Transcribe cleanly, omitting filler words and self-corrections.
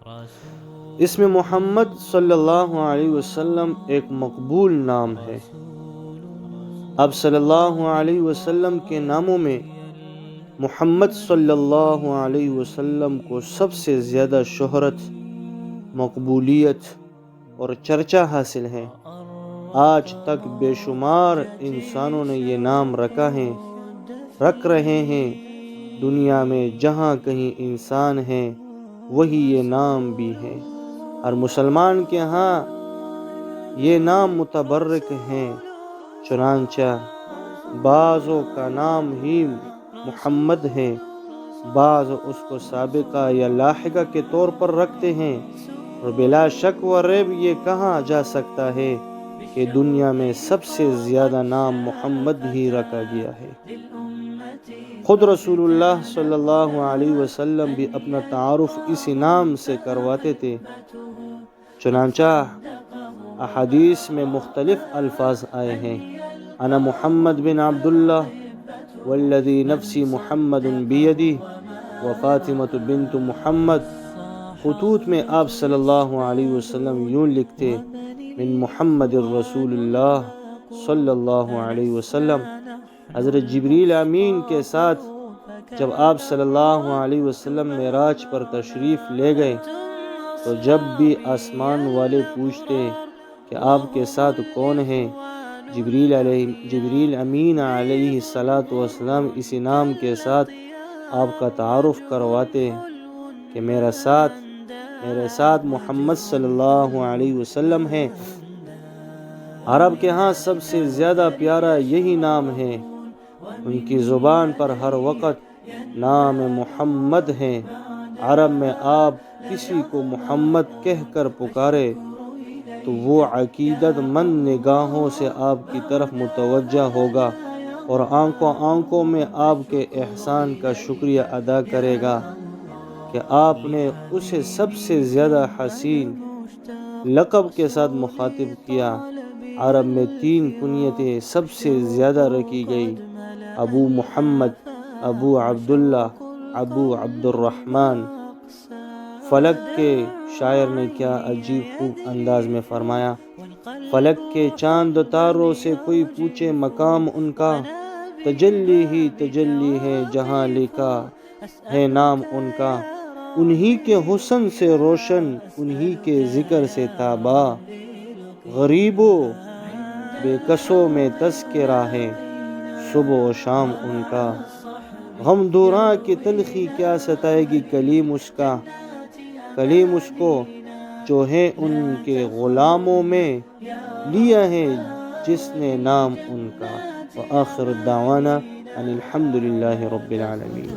اسم محمد صلی اللہ علیہ وسلم ایک مقبول نام ہے۔ آپ صلی اللہ علیہ وسلم کے ناموں میں محمد صلی اللہ علیہ وسلم کو سب سے زیادہ شہرت، مقبولیت اور چرچا حاصل ہے۔ آج تک بے شمار انسانوں نے یہ نام رکھ رہے ہیں۔ دنیا میں جہاں کہیں انسان ہے وہی یہ نام بھی ہے۔ ہر مسلمان کے ہاں یہ نام متبرک ہیں، چنانچہ بعضوں کا نام ہی محمد ہے، بعض اس کو سابقہ یا لاحقہ کے طور پر رکھتے ہیں، اور بلا شک و ریب یہ کہا جا سکتا ہے کہ دنیا میں سب سے زیادہ نام محمد ہی رکھا گیا ہے۔ خود رسول اللہ صلی اللہ علیہ وسلم بھی اپنا تعارف اسی نام سے کرواتے تھے، چنانچہ احادیث میں مختلف الفاظ آئے ہیں: انا محمد بن عبداللہ والذی نفسی محمد بیدی وفاطمۃ بنت محمد۔ خطوط میں آپ صلی اللہ علیہ وسلم یوں لکھتے: من محمد الرسول اللہ صلی اللہ علیہ وسلم۔ حضرت جبریل امین کے ساتھ جب آپ صلی اللہ علیہ وسلم معراج پر تشریف لے گئے تو جب بھی آسمان والے پوچھتے کہ آپ کے ساتھ کون ہیں، جبریل امین علیہ السلام اسی نام کے ساتھ آپ کا تعارف کرواتے کہ میرے ساتھ محمد صلی اللہ علیہ وسلم ہیں۔ عرب کے ہاں سب سے زیادہ پیارا یہی نام ہے، ان کی زبان پر ہر وقت نام محمد ہے۔ عرب میں آپ کسی کو محمد کہہ کر پکارے تو وہ عقیدت مند نگاہوں سے آپ کی طرف متوجہ ہوگا اور آنکھوں میں آپ کے احسان کا شکریہ ادا کرے گا کہ آپ نے اسے سب سے زیادہ حسین لقب کے ساتھ مخاطب کیا۔ عرب میں 3 کنیتیں سب سے زیادہ رکھی گئی: ابو محمد، ابو عبداللہ، ابو عبد الرحمن۔ فلک کے شاعر نے کیا عجیب خوب انداز میں فرمایا: فلک کے چاند تاروں سے کوئی پوچھے مقام ان کا، تجلی ہی تجلی ہے جہاں لکھا ہے نام ان کا۔ انہی کے حسن سے روشن، انہی کے ذکر سے تاباں، غریبوں بے کسوں میں تذکرہ ہے صبح و شام ان کا۔ غم دوراں کی تلخی کیا ستائے گی کلیم اس کا، کلیم اس کو جو ہے ان کے غلاموں میں لیا ہے جس نے نام ان کا۔ وآخر دعوانا ان الحمد للہ رب العالمین۔